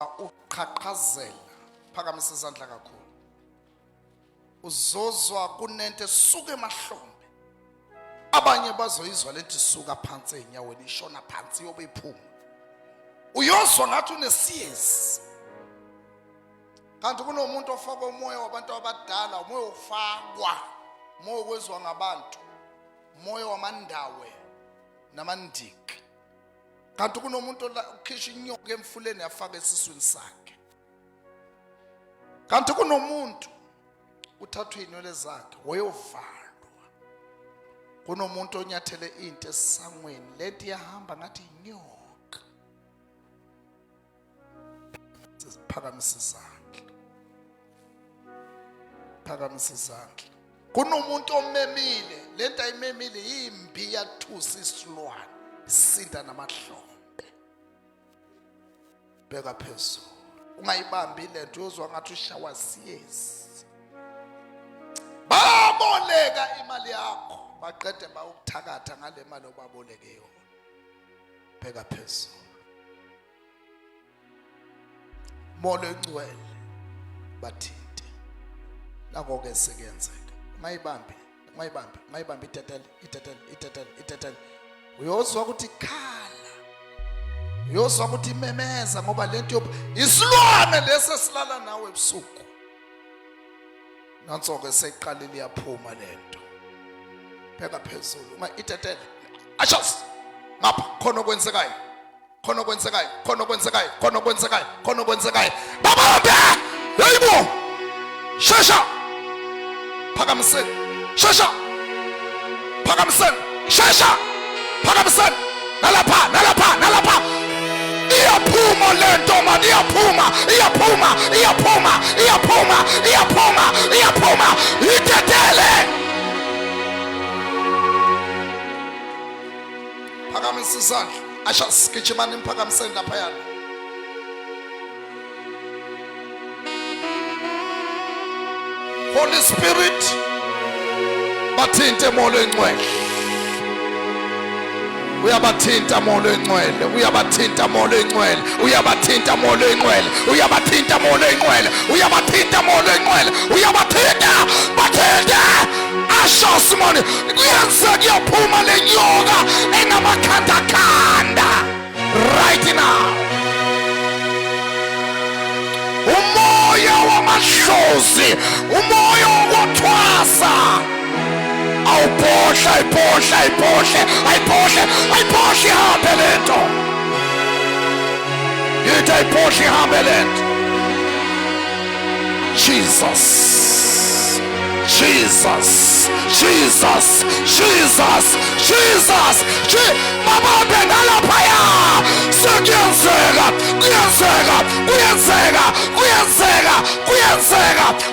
uqhaqhazela phakamisa izandla kakhulu uzozwa kunento esuka emahlombe abanye bazoyizwa lethi suka phansi enyaweni ishona phansi yobe iphuma uyozwa ngathi unesiyezi kanti kunomuntu ofaka umoya wabantu abadala umoya ufakwa umoya wezwa ngabantu umoya wamandawe namandiki kanti kunomuntu ukhisha inyoka emfuleni yafaka esiswini sakhe kanti kunomuntu uthathwa inwele zakhe wayovalwa kunomuntu onyathele into esangweni leti yahamba ngathi inyoka phakamisa izandla phakamisa izandla kunomuntu omemile lento ayimemile yimbi yathusa isilwane isinda namahlombe bheka phezulu ungayibambi lento uyozwa ngathi ushawa siyezi baboleka imali yakho baqede bawukuthakatha ngale mali obaboleke yona bheka phezulu molo engcwele bathinte nako ke sekenzeka mayibambi itetele uyozwa ukuthi khala uyozwa ukuthi imemeza ngoba lento isilwane lesi silala nawe ebusuku nanso ke seyiqalile yaphuma lento bheka phezulu uma itetele ashas ngapha khona okwenzekayo babambe hayibo shasha phakamiseni shasha phakamiseni shasha phakamiseni nalapha iyaphuma lento man iyaphuma itetele phakamisa izandla asha sigijimani imphakamiseni lapha yana Holy Spirit bathinte molo engcwele uyabathinta molo engcwele uyabathinta bathinte asha simone kuyenza kuyaphuma lenyoka engamakhandakanda right now umoya wamahlozi umoya wokuthwasa ayiposhe ihambe lento yithi ayiposhe ihambe lento Jesus babambe ngalaphaya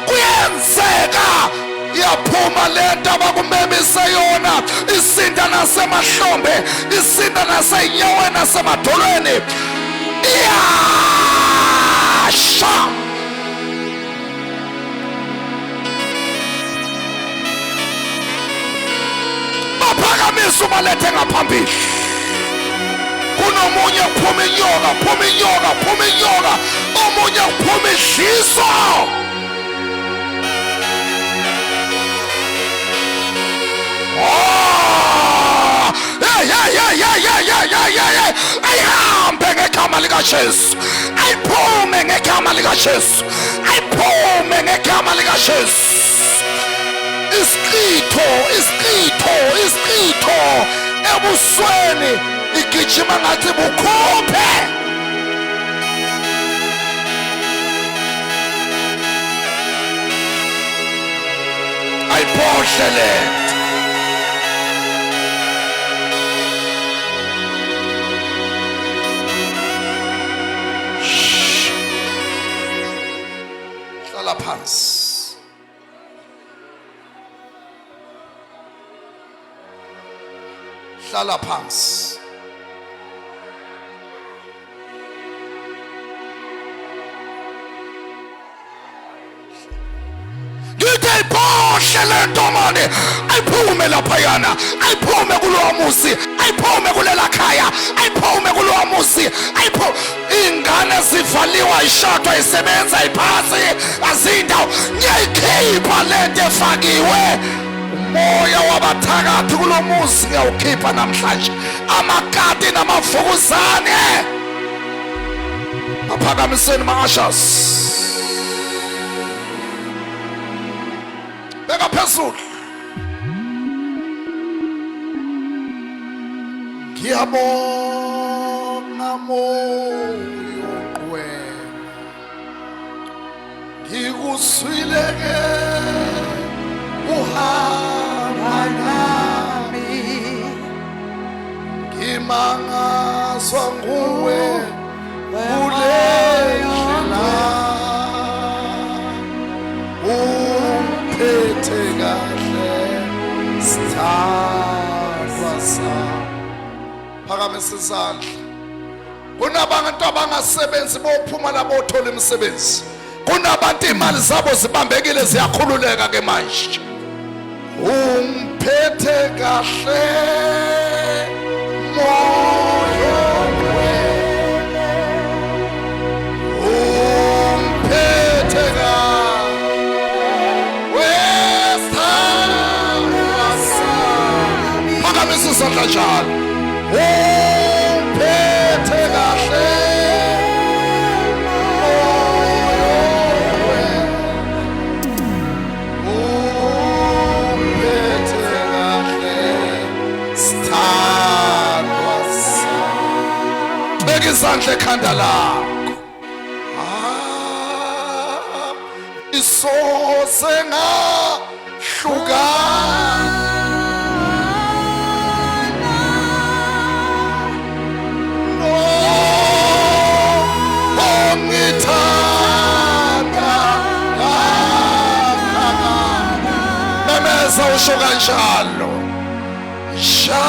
kuyenzeka iyaphuma lento abakumemise yona isinda nasemahlombe isinda nasenyaweni nasemadolweni iyasha baphakamisa ubalethe ngaphambili kunomunye kuphuma inyoka omunye kuphuma idliso ayihambe ngegama likaJesu ayiphume ngegama likaJesu isiqitho ebusweni igijima ngathi bukhuphe ayiposhe lento hlala phansi hlala phansi ngithe ayiposhe lento manje ayiphume laphayana ayiphume kulowo muzi ayiphume kulela khaya, ayiphume kulowa muzi, ayiphume. Ingane zivaliwa, ishadwa, isebenza, iphasi, azindawo. Ngiyayikhipha lento efakiwe. Umoya wabathakathi kulo muzi ngiyawukhipha namhlanje. Amakati namavukuzane aphakamiseni ma-ashas. Beka phezulu. Ngiyabonga moyo qwela, ngikuzwileke uhamba nami, ngimangazwa nguwe kule ndlela, umphethe kahle sithandwa sami. Phakamisa isandla. Kunabantu abangasebenzi bophuma labo othola imisebenzi. Kunabantu imali zabo zibambekile ziyakhululeka ke manje. Umphethe kahle moyo wena, umphethe wesithandwa sami. Phakamisa isandla njalo. Umphethe kahle moyo wena, umphethe kahle sithandwa sami. Beka izandla ekhanda lakho. Isoze ngahlukana usho kanjalo. Sha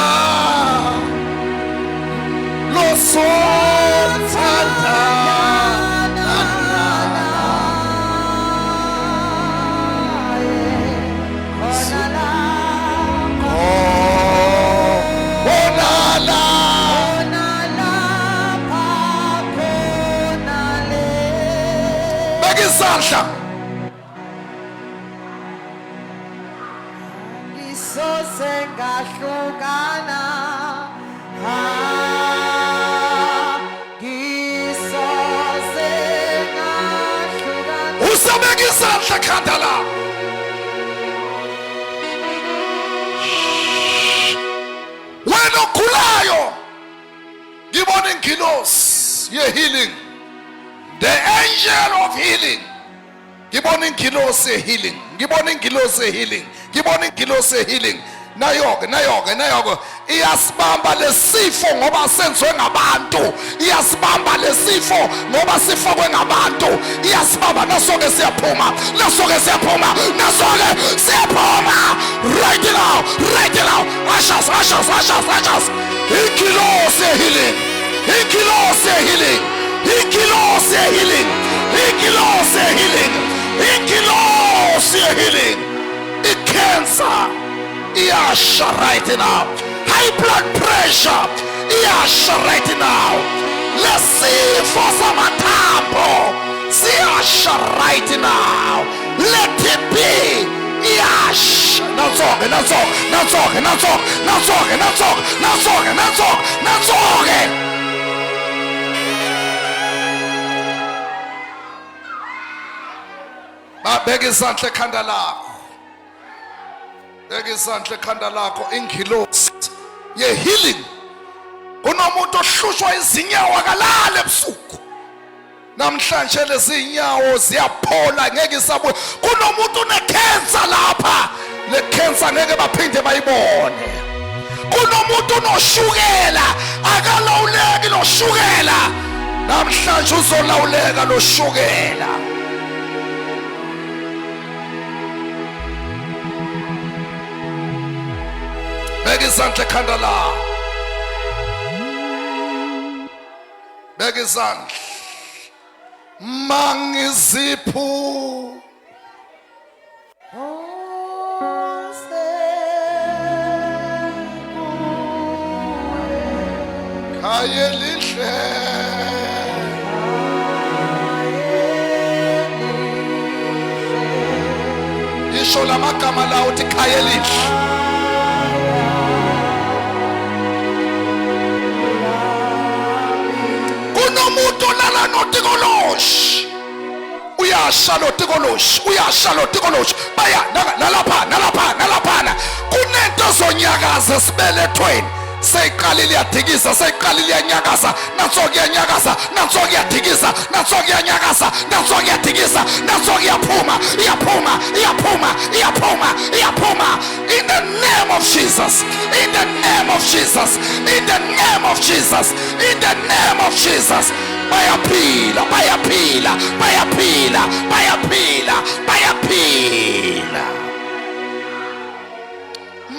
losothandana beka izandla. Ngahlukana usabeka izandla ekhanda lakho. Wena okhulayo ngibona ingilosi ye-healing, the angel of healing. Ngibona ingilosi ye-healing, ngibona ingilosi ye-healing, ngibona ingilosi ye-healing. Nayoke iyasibamba lesifo ngoba senziwe ngabantu, iyasibamba lesifo ngoba sifakwe ngabantu, iyasibamba. Nasoke siyaphuma, nasoke siyaphuma, nasoke siyaphuma. Right now, right now. Ashas. Ingilosi ye-healing, ingilosi ye-healing, ingilosi ye-healing, ingilosi ye-healing, ingilosi ye-healing. I-cancer iyasha right now. High blood pressure iyasha right now. Lesifo samathambo siyasha right now. Let it be. Iyash. Natsoke. Babeka izandla ekhanda lakho. Beka izandla ekhanda lakho. Ingilosi ye-healing. Kunomuntu ohlushwa izinyawo akalala ebusuku. Namhlanje lezi inyawo ziyaphola ngeke isabuye. Kunomuntu une-cancer lapha. Le cancer ngeke baphinde bayibone. Kunomuntu unoshukela akalawuleki noshukela. Namhlanje uzolawuleka noshukela. Beka izandla ekhanda lakho. Beka izandla. Mangiziphu Khaye lihle. Isho lamagama lawo uthi khaye lihle. Kunomuntu olala notikoloshi. Uyasha lo tikoloshi, uyasha lo tikoloshi. Baya nalapha. Kunento zonyakaza sibelethweni. Seyiqalile yadikisa, seyiqalile yanyakaza, nansoke yanyakaza, nansoke yadikisa, nansoke yanyakaza, nansoke yadikisa, nansoke yaphuma. In the name of Jesus, in the name of Jesus, in the name of Jesus, in the name of Jesus. Bayaphila.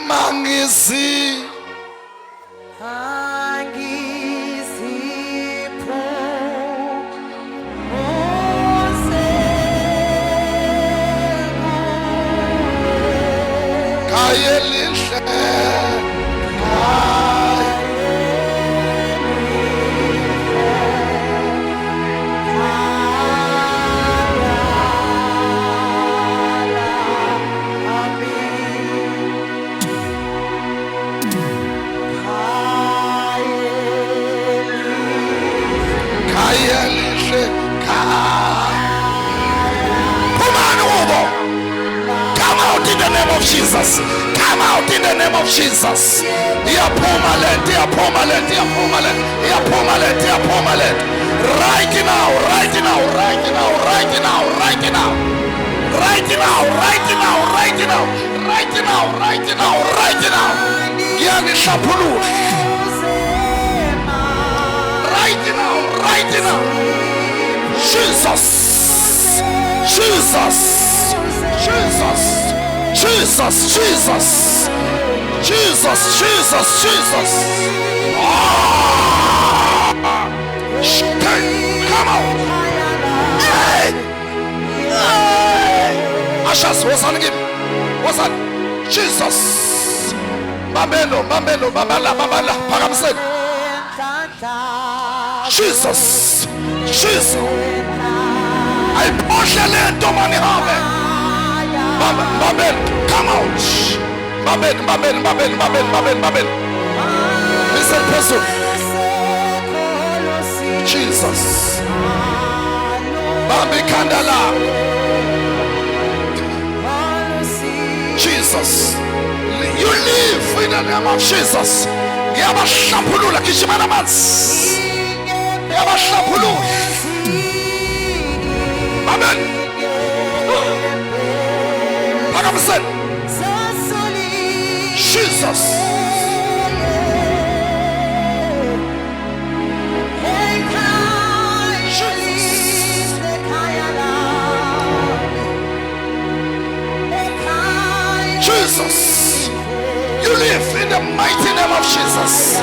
Mangizi khaye lihle. Come out in the name of Jesus. Come out in the name of Jesus. Yapumalet. Right now. Yani shapulu. Right now. Jesus. Come out. Hey. Ashas, what's on him? What's on? Jesus. Babelo, babala, pagamsen. Jesus. I push the land to money have. Babel, come out. Babel. Listen, person. Jesus. Babi Kandala. Jesus. You live in the name of Jesus. Yabashapulula kishimanamans. Yabashapulula. Amen. Jesus. Jesus. You live in the mighty name of Jesus.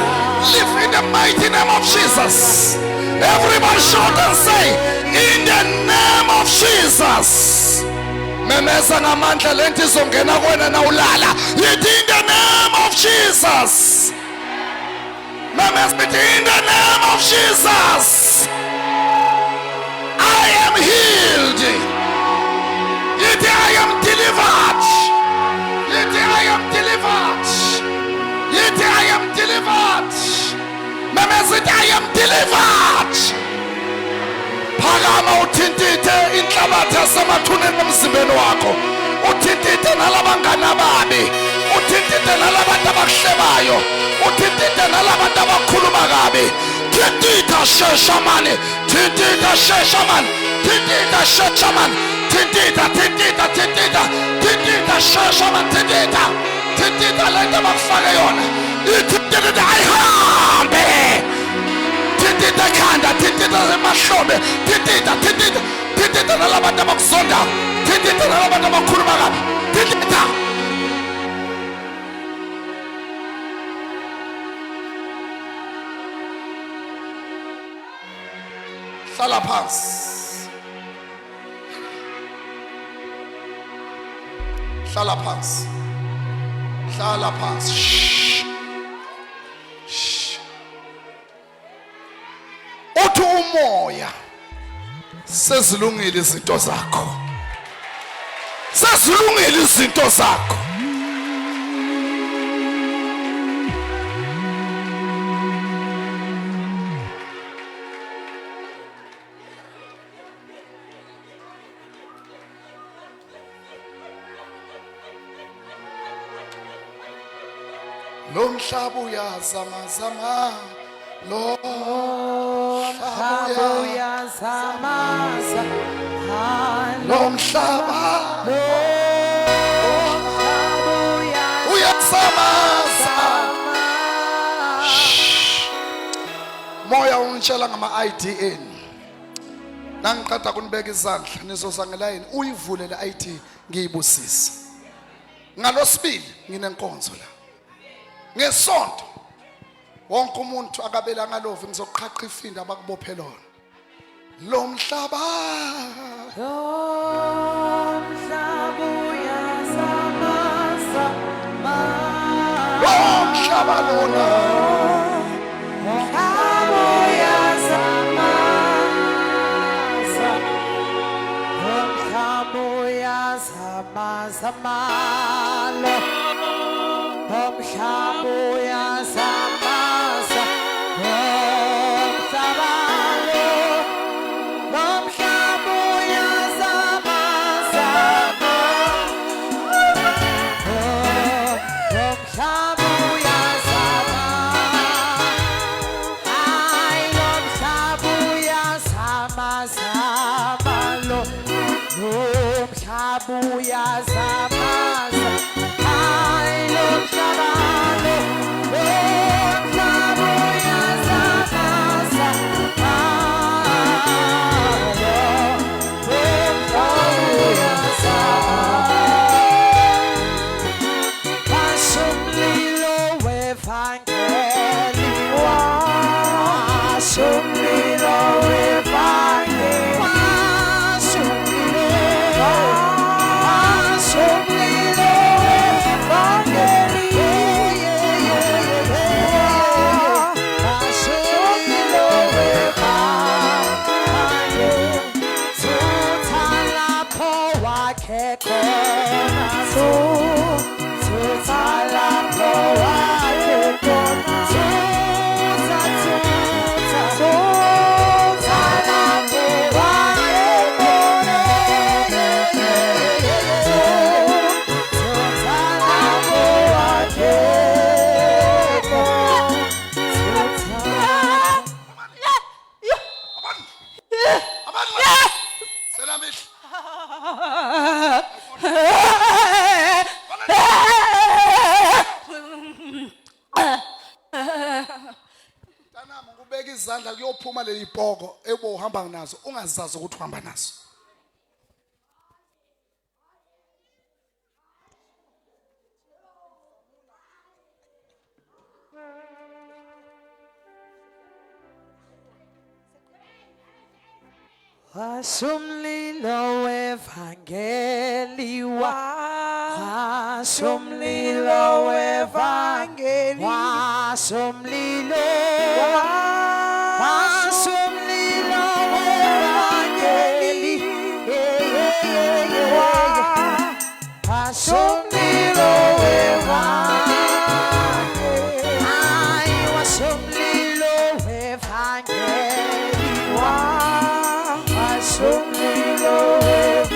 Live in the mighty name of Jesus. Everybody shout and say, in the name of Jesus. Memeza ngamandla lento izongena kuwena na ulala. In the name of Jesus. Memeza in the name of Jesus. I am healed. Yet I am delivered. Yet I am delivered. Yet I am delivered. Memeza I am delivered. Phakama uthintithe inhlabathi yasemathuneni emzimbeni wakho. Uthintithe nalabangani ababi. Uthintithe nalabantu abakuhlebayo. Uthintithe nalabantu abakhuluma kabi. Thintitha sheshamane. Thintitha sheshamane. Thintitha sheshamane. Thintitha sheshamane. Thintitha lento abakufake yona. Ithintitha ayihambe. Thintitha khanda, thintitha emahlombe, thintitha nalabantu abakuzonda, thintitha nalabantu abakhuluma kabi, thintitha. Hlala phansi. Hlala phansi. umoya sezilungile izinto zakho. Sezilungile izinto zakho. Lo mhlaba uyazamazama, lo mhlaba uyazamaza, lo mhlaba uyazamaza. Moya ungitshela ngama-ID enu. Nangiqeda kunibeka izandla nizozangelayini uyivule le ID ngiyibusisa. Ngalosibili nginenkonzo la. Ngesonto wonke umuntu akabela ngalovu ngizoqhaqha ifinda abakubophe lona. Lo mhlaba uyazamaza, lo mhlaba lona izandla kuyophuma leli bhoko ebohamba nazo ungazazi ukuthi uhamba nazo. Wasumlilo evangeli wasumlilo evangeli wasumlilo evangeli wasumlilo evangeli ay wasumlilo evangeli wasumlilo evangeli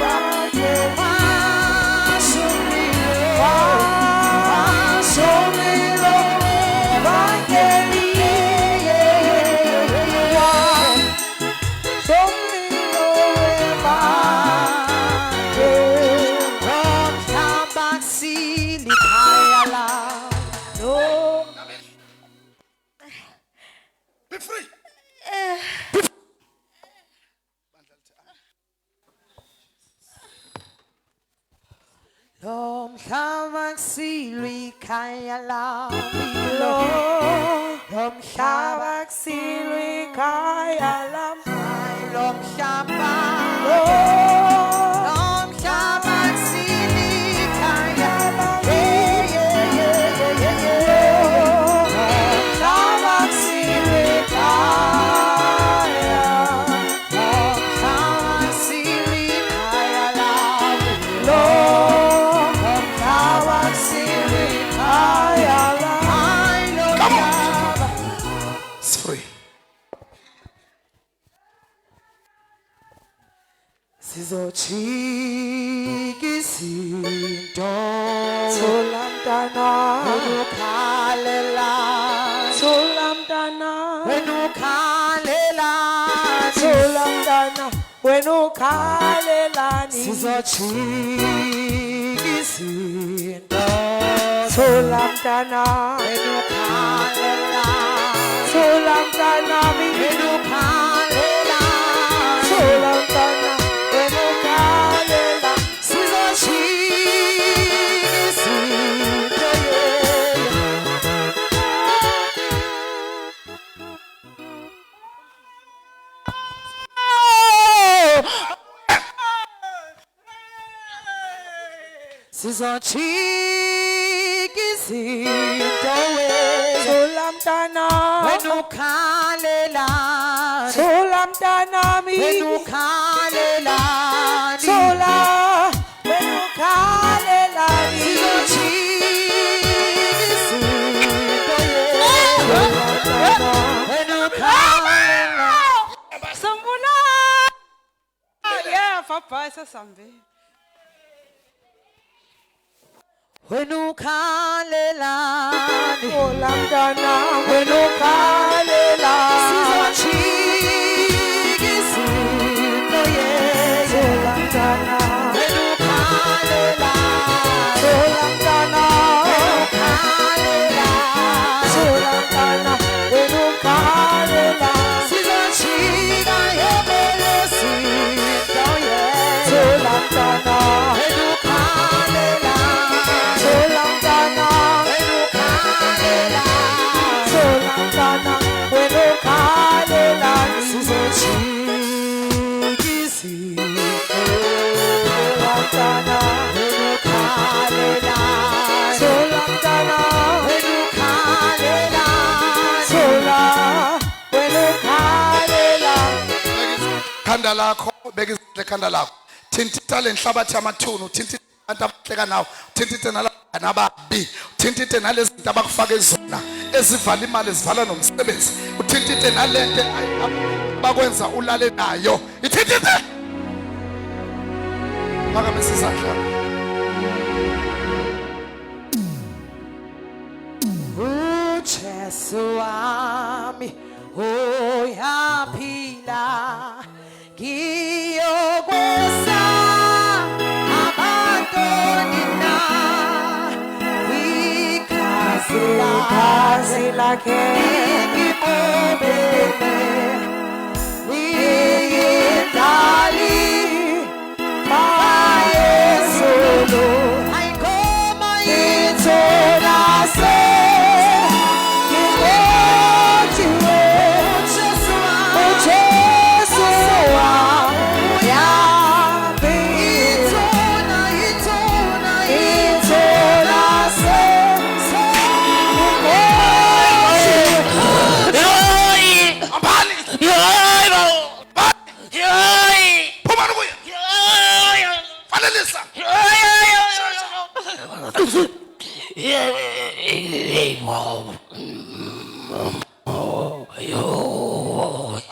Be free. Lo mhlaba kusilwi ikhaya lami lo mhlaba kusilwi ikhaya lami lo mhlaba kusilwi ikhaya lami mhlaba kusilwi ikhaya Sizojika izinto Solamntana Wenukhalela Solamntana Wenukhalela Solamntana Wenukhalela Sizojika izinto Solamntana Wenukhalela Solamntana Wenukhalela Solamntana Wenukhalela Sizojika izinto Sizojika izinto Solamntana Wenukhalela Solamntana Wenukhalela Sola Wenukhalela Sizojika izinto Solamntana Wenukhalela Sambula Yeah, papa sasambe Wenukhalela Solamntana Wenukhalela Sizojika izinto Solamntana Wenukhalela Solamntana Wenukhalela Solamntana Wenukhalela Sizojika izinto Solamntana Wenukhalela Solamntana Wenukhalela Solamntana Wenukhalela Sizojika izinto Solamntana Wenukhalela Solamntana Wenukhalela Sola Wenukhalela Khanda lakho beka ikhanda lakho thintitha lenhlabathi yamathunu thintitha abantu abahleka nawo thintithe nalabana ababi thintithe nalezinto abakufaka ezona ezivala imali ezivala nomsebenzi uthintithe nalento bakwenza ulale nayo ithintithe makamisa isandla uJesu wami uyaphila ngiyokwesa abantwana ikhazi lakhe ngibobele ngiyindali mayezulu ayikoma itholase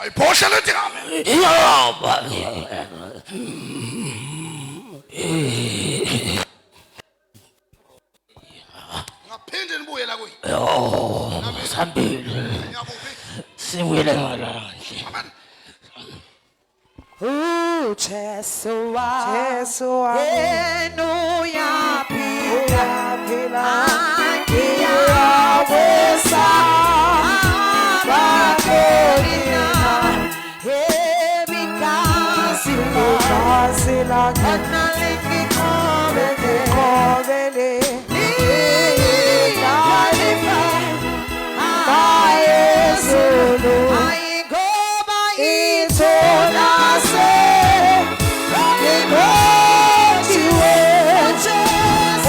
ay posha le tigame ngaphinde nibuye la kuyi Sambile siwile ngalanje uJesu wami uyaphila ngiyawesa bakolina ebikazi lakhe kobele mayezulu ayingoba itholase ngibotshiwe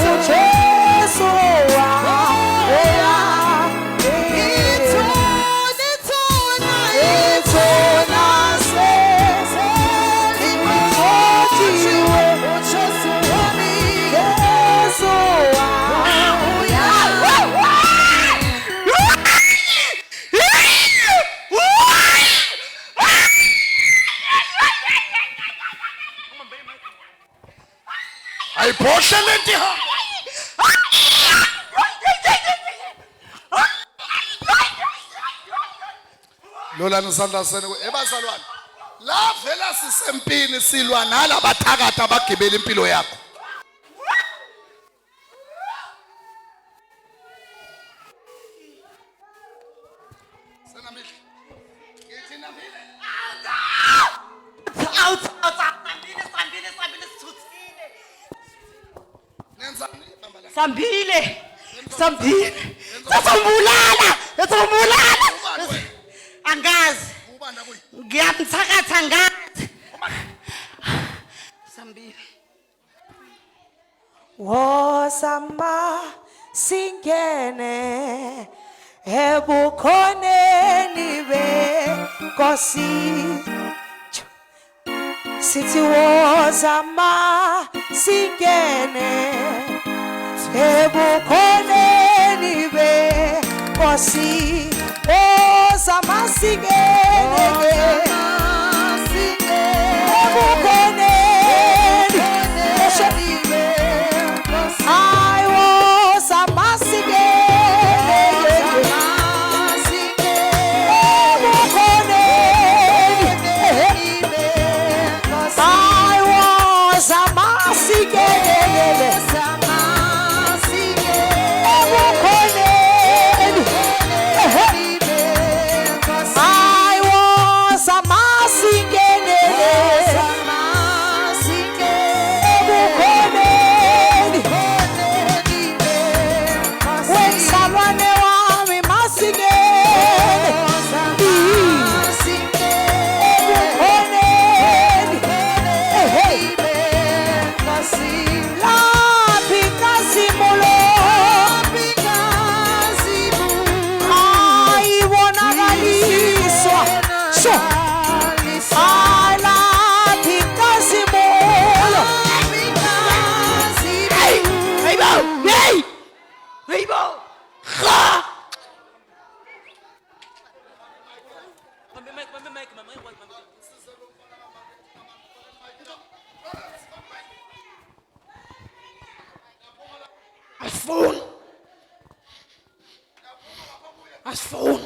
uJesu itholase ngibotshiwe Ayibhoshe lenti ha. Lola nisandla senu ebazalwane. La vela sisempini silwa nala bathakatha abagibela impilo yakho. Senamile. Ngithi namile. Nenzani bamba la. Sambile. Sazombulala. Angazi. Ubanda kuyi. Ngiyamthakatha ngathi. Sambile. Wosama singene ebukhoneni beNkosi. Sithi wosama singene ebukhoneni beNkosi. Wosama singene ebukhoneni I was a massacre. Asifuni.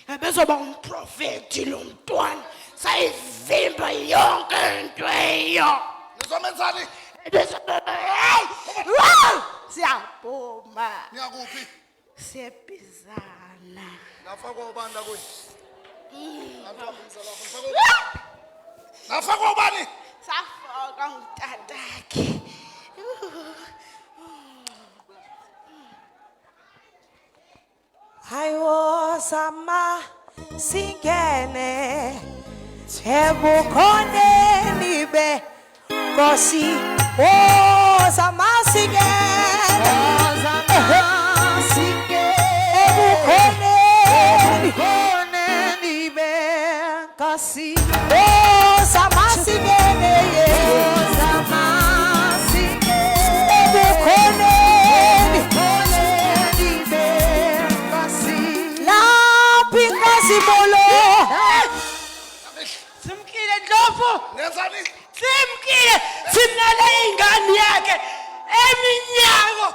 Ebezoba umprofeti lo mntwana. Sayivimba yonke into eyo. Nizomenzani? Siyabhoma. Niyakuphi? Siyebhizana. Nafakwa ubanda kuyi. Nafakwa ubani? Safaka ngutatakhe. I was a ma singene ebukhoneni beNkosi. Was a ma singene ebukhoneni beNkosi. Was a ma singene Simkile Ndlovu. Nenzani? Simkile. Sinale ingane yakhe eminyako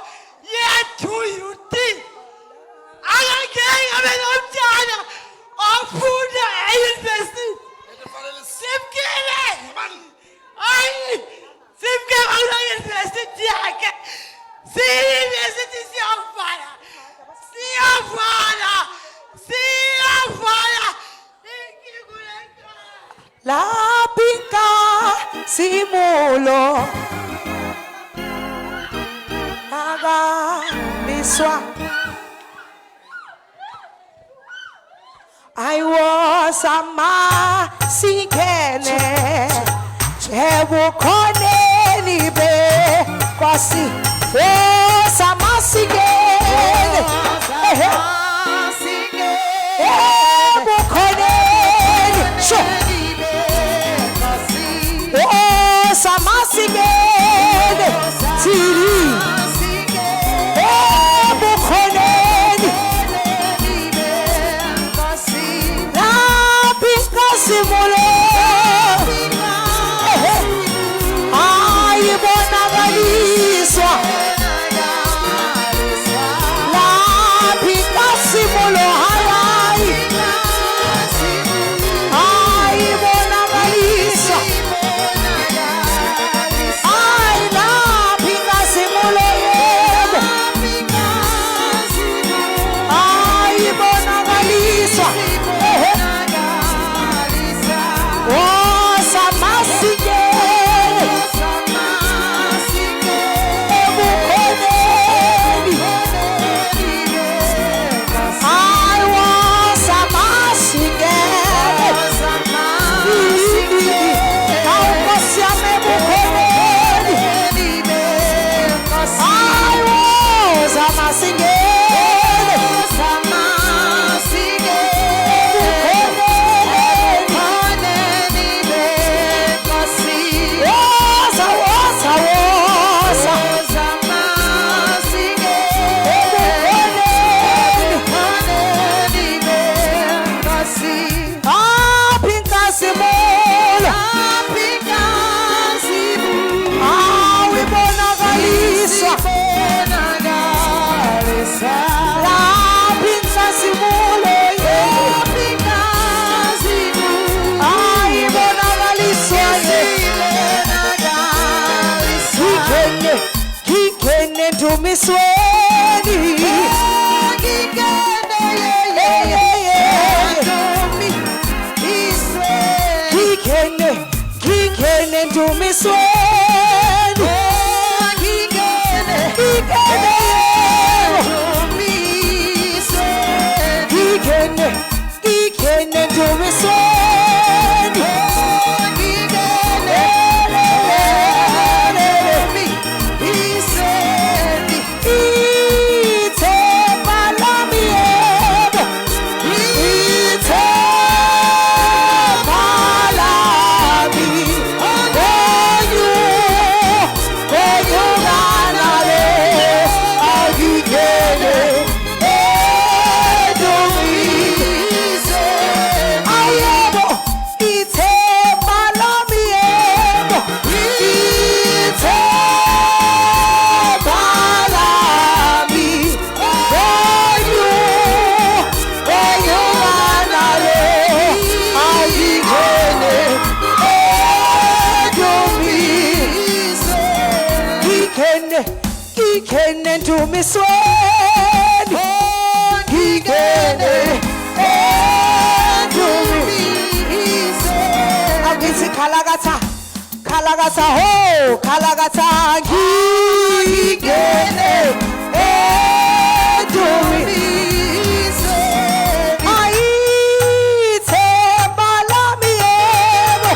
yethu yuthi. Akangeke abe nomntana ofunda e-university. Simkile. Hayi. Simkile e-university yakhe. Si-university siyavala. La pinka simulo naga miswa. I was a ma singene ebukhoneni beNkosi. Was a ma singene ebukhoneni Samasigene Tiri ebukhoneni la pinka simulo endumisweni ngingene endumisweni ngingene endumisweni ngingene endumisweni ngingene endumisweni angithi khalakatha ho khalakatha ngingene endumisweni ayithemba lami yebo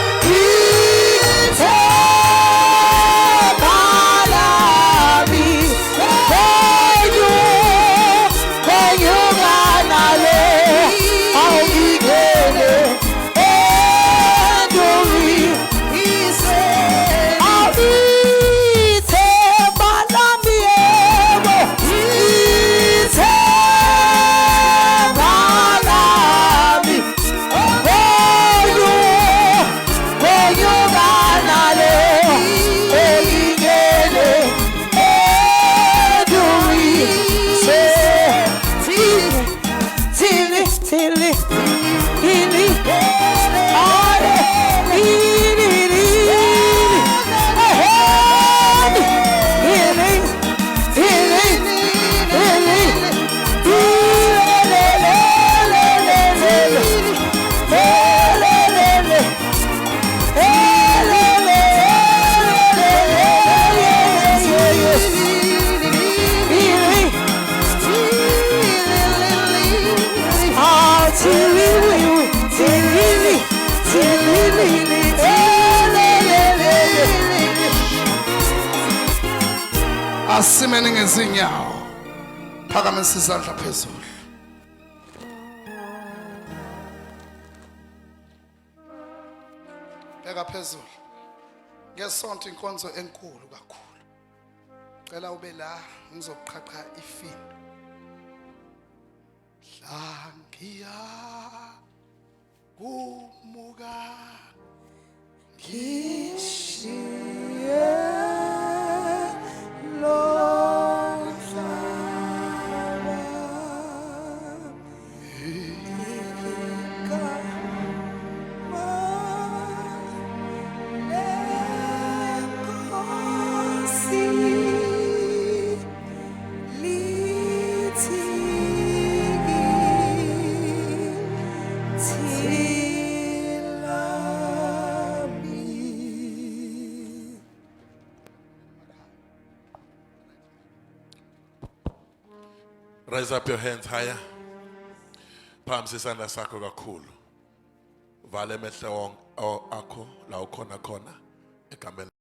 asimene ngezinyawo phakamisa izandla phezulu beka phezulu ngesonto inkonzo enkulu kakhulu cela ube la ngizoqhaqha ifindo hlangiya kumuka ngishiye Raise up your hands higher. Phambi isandla sakho kakhulu. Vale amehlo akho la ukhona khona egameni